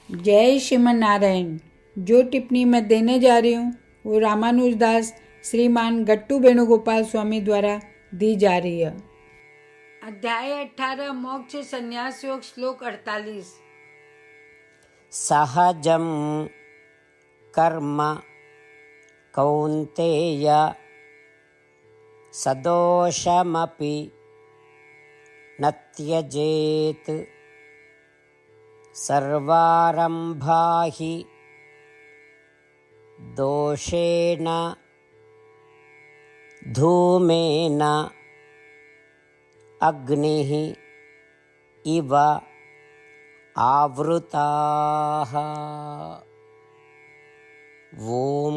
जय श्रीमन नारायण। जो टिप्पणी मैं देने जा रही हूँ वो रामानुजदास श्रीमान गट्टू वेणुगोपाल स्वामी द्वारा दी जा रही है। अध्याय 18 मोक्ष संन्यास योग श्लोक 48। सहजं कर्म कौन्तेय सदोषमपि न त्यजेत् सर्वारम्भा हि दोषेण धूमेन अग्निः इव आवृताः। ओम।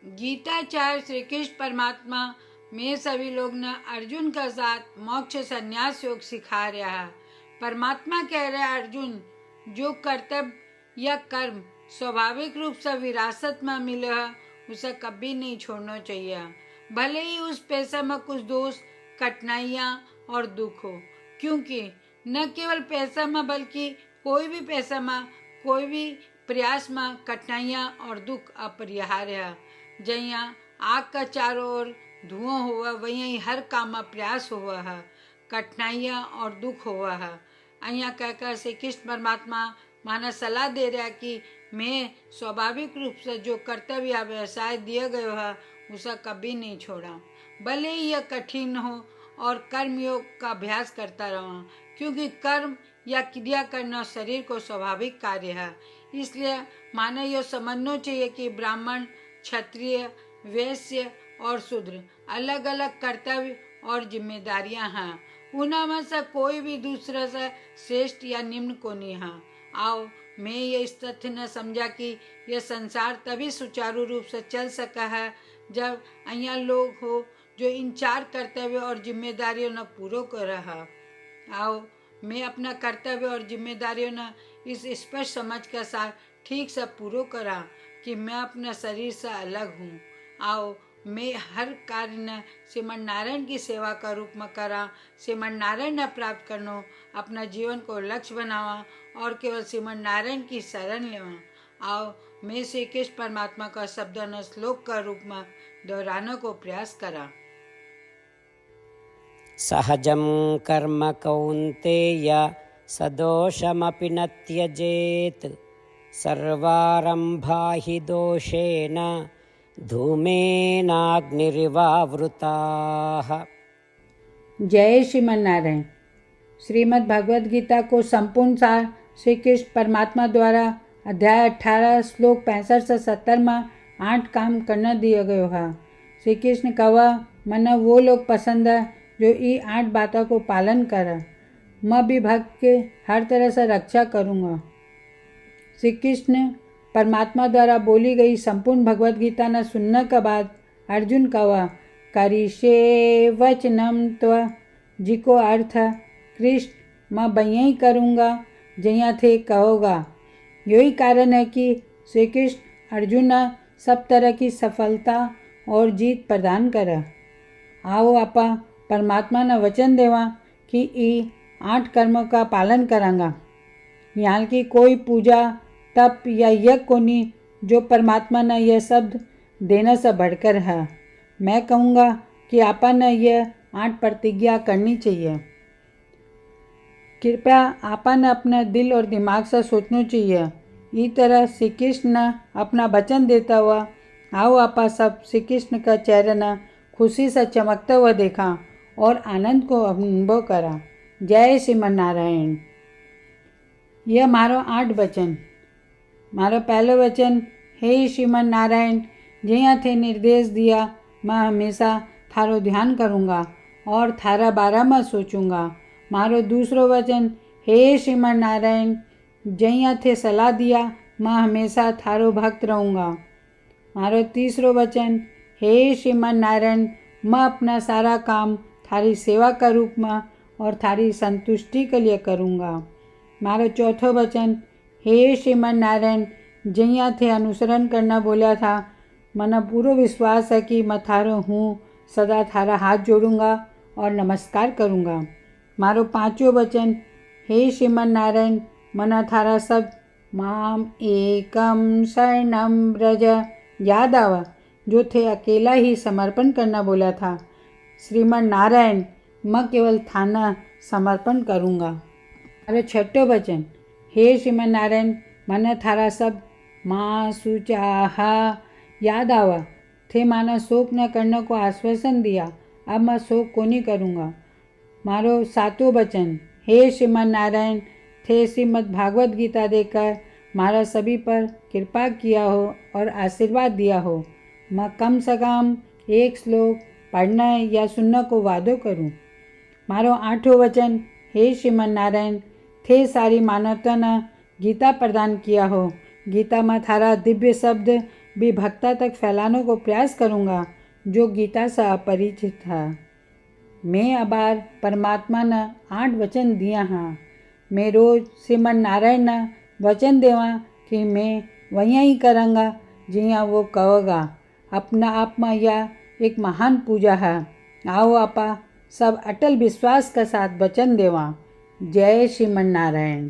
गीताचार्य श्री कृष्ण परमात्मा में सभी लोग न अर्जुन का साथ मोक्ष संन्यास योग सिखा रहा है। परमात्मा कह रहे हैं, अर्जुन, जो कर्तव्य या कर्म स्वाभाविक रूप से विरासत में मिले है उसे कभी नहीं छोड़ना चाहिए, भले ही उस पैसे में कुछ दोष, कठिनाइयाँ और दुख हो। क्योंकि न केवल पैसा में बल्कि कोई भी पैसा में, कोई भी प्रयास में कठिनाइयाँ और दुख अपरिहार्य है। जहाँ आग का चारों ओर धुआं हुआ वहीं हर काम में प्रयास हुआ है, कठिनाइयाँ और दुख हुआ है। અહીંયા कहकर श्री कृष्ण परमात्मा माना सलाह दे रहा कि मैं स्वाभाविक रूप से जो कर्तव्य या व्यवसाय दिए गए है उसे कभी नहीं छोड़ा, भले ही यह कठिन हो, और कर्म योग का अभ्यास करता रहा। क्योंकि कर्म या क्रिया करना शरीर को स्वाभाविक कार्य है। इसलिए मानो यह समझना चाहिए कि ब्राह्मण, क्षत्रिय, वैश्य और शूद्र अलग अलग कर्तव्य और जिम्मेदारियां हैं। उनमें से कोई भी दूसरे से श्रेष्ठ या निम्न को नहीं है। आओ मैं ये इस तथ्य न समझा कि यह संसार तभी सुचारू रूप से चल सका है जब અહીંયા लोग हो जो इन चार कर्तव्य और जिम्मेदारियों न पूरो कर रहा। आओ मैं अपना कर्तव्य और जिम्मेदारियों न इस स्पष्ट समझ के साथ ठीक से पूरो करा कि मैं अपने शरीर से अलग हूँ। आओ मैं हर कार्य न श्रीमन नारायण की सेवा का रूप में करा, श्रीमन नारायण न प्राप्त करना, अपना जीवन को लक्ष्य बनावा और केवल श्रीमन नारायण की शरण लेवा। आओ मैं श्री कृष्ण परमात्मा का शब्द न श्लोक का रूप में दोहराने को प्रयास करा। सहजं कर्म कौन्तेय सदोषमपि न त्यजेत् सर्वारम्भा हि दोषेण धूमेनाग्निरिवावृताः। जय श्रीमन नारायण। श्रीमद् भगवद गीता को संपूर्ण सार श्री कृष्ण परमात्मा द्वारा अध्याय 18 श्लोक 65 से 70 में 8 काम करना दिया गया है। श्री कृष्ण कहा, मना वो लोग पसंद है जो ये 8 बातों को पालन करे। मैं भी भक्त के हर तरह से रक्षा करूँगा। श्री कृष्ण परमात्मा द्वारा बोली गई संपूर्ण भगवद गीता न सुनने के बाद अर्जुन कहा, करिष्ये वचनम त्व, जिको अर्थ कृष्ण मैं बयही करूँगा जहाँ थे कहोगा। यही कारण है कि श्री कृष्ण अर्जुन सब तरह की सफलता और जीत प्रदान करे। आओ आपा परमात्मा ने वचन देवा कि ये 8 कर्मों का पालन करांगा। यहाँ की कोई पूजा, तप या यज्ञ को नहीं जो परमात्मा ने यह शब्द देने से बढ़कर है। मैं कहूँगा कि आपा ने यह 8 प्रतिज्ञा करनी चाहिए। कृपया आपा ने अपने दिल और दिमाग से सोचना चाहिए। इस तरह श्री कृष्ण ने अपना वचन देता हुआ आओ आपा सब श्री कृष्ण का चेहरा न खुशी से चमकता हुआ देखा और आनंद को अनुभव करा। जय श्रीमन नारायण। यह मारो 8 वचन। मारो पहलो वचन, हे श्रीमन नारायण, जहाँ थे निर्देश दिया मैं हमेशा थारो ध्यान करूँगा और थारा बारे में सोचूंगा। मारो दूसरो वचन, हे श्रीमन नारायण, जहाँ थे सलाह दिया मैं हमेशा थारो भक्त रहूँगा। मारो तीसरो वचन, हे श्रीमन नारायण, मैं अपना सारा काम थारी सेवा का रूप में और थारी संतुष्टि के लिए करूँगा। मारो चौथो वचन, हे श्रीमन नारायण, जहाँ थे अनुसरण करना बोला था, मना पूरा विश्वास है कि मैं थारो हूँ, सदा थारा हाथ जोड़ूंगा और नमस्कार करूँगा। मारो 5वो वचन, हे श्रीमन नारायण, मन थारा सब माम एकम शरणम ब्रज। याद आवा जो थे अकेला ही समर्पण करना बोला था। श्रीमन नारायण मैं केवल थाना समर्पण करूँगा। अरे छठो वचन, हे श्रीमन नारायण मन थारा सब माँ सुचाहा। याद आवा थे माना शोक न करने को आश्वासन दिया, अब मैं शोक को नहीं करूँगा। मारो सातों वचन, हे श्रीमन नारायण थे श्रीमद् भागवत गीता देकर मारा सभी पर कृपा किया हो और आशीर्वाद दिया हो। मैं कम से कम एक श्लोक पढ़ना या सुनने को वादो करूं। मारो आठों वचन, हे श्रीमन नारायण थे सारी मानवता ने गीता प्रदान किया हो। गीता में थारा दिव्य शब्द भी भक्ता तक फैलाने को प्रयास करूँगा जो गीता से अपरिचित था। मैं अबार परमात्मा ने 8 वचन दिया हाँ। मैं रोज श्रीमन नारायण ने वचन देवा कि मैं वहीं ही करूँगा जिया वो कहोगा। अपना आप में यह एक महान पूजा है। आओ आपा सब अटल विश्वास के साथ वचन देवा। जय श्रीमन नारायण।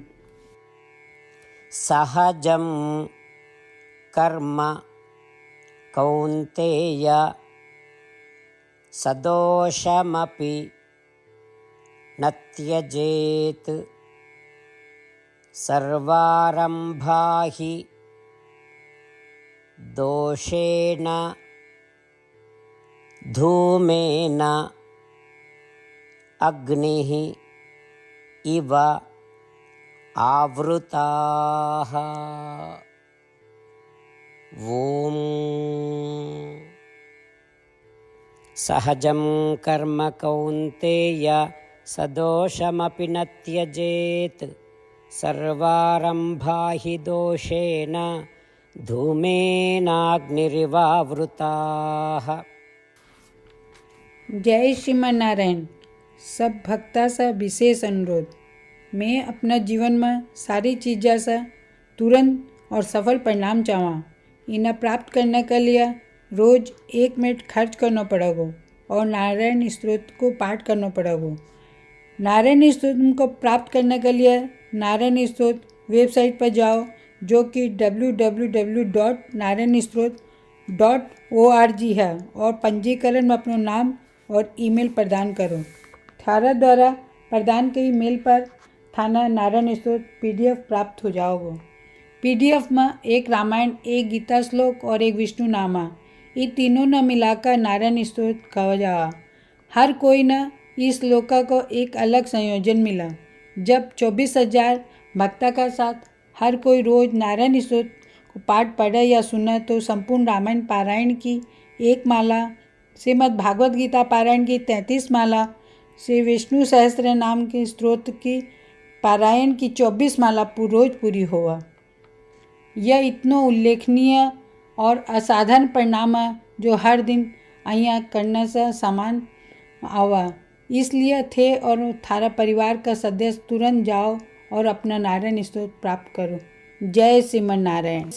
सहजं कर्म कौन्तेय सदोषमपि न त्यजेत्। सर्वारम्भा हि दोषेण धूमेन अग्निः इव आवृताः। ॐ सहजं कर्म कौन्तेय सदोषमपि न त्यजेत्। सर्वारम्भा हि दोषेण धूमेनाग्निरिवावृताः। जय श्रीमन नारायण। सब भक्ता से विशेष अनुरोध, मैं अपना जीवन में सारी चीज़ों से तुरंत और सफल परिणाम चाहूँ। इन्हें प्राप्त करने के लिए रोज़ 1 मिनट खर्च करना पड़ेगा और नारायण स्तोत्र को पाठ करना पड़ेगा। नारायण स्तोत्र को प्राप्त करने के लिए नारायण स्तोत्र वेबसाइट पर जाओ जो कि www.narayanstotr.org है और पंजीकरण में अपना नाम और ईमेल प्रदान करो। थारा द्वारा प्रदान के ईमेल पर थाना नारायण स्तोत्र PDF प्राप्त हो जाओगे। PDF में एक रामायण, एक गीता श्लोक और एक विष्णु नामा, ये तीनों न मिलाकर नारायण स्तोत्र कहा जा। हर कोई न इस श्लोका को एक अलग संयोजन मिला। जब 24,000 भक्ता का साथ हर कोई रोज नारायण स्तोत्र को पाठ पढ़े या सुने तो संपूर्ण रामायण पारायण की 1 माला, श्रीमद् भागवत गीता पारायण की 33 माला, श्री विष्णु सहस्त्र नाम के स्तोत्र की पारायण की 24 माला रोज पूरी हुआ। यह इतना उल्लेखनीय और असाधारण परिणाम है जो हर दिन अहिया करने से समान आवा। इसलिए थे और थारा परिवार का सदस्य तुरंत जाओ और अपना नारायण स्तोत्र प्राप्त करो। जय श्रीमन नारायण।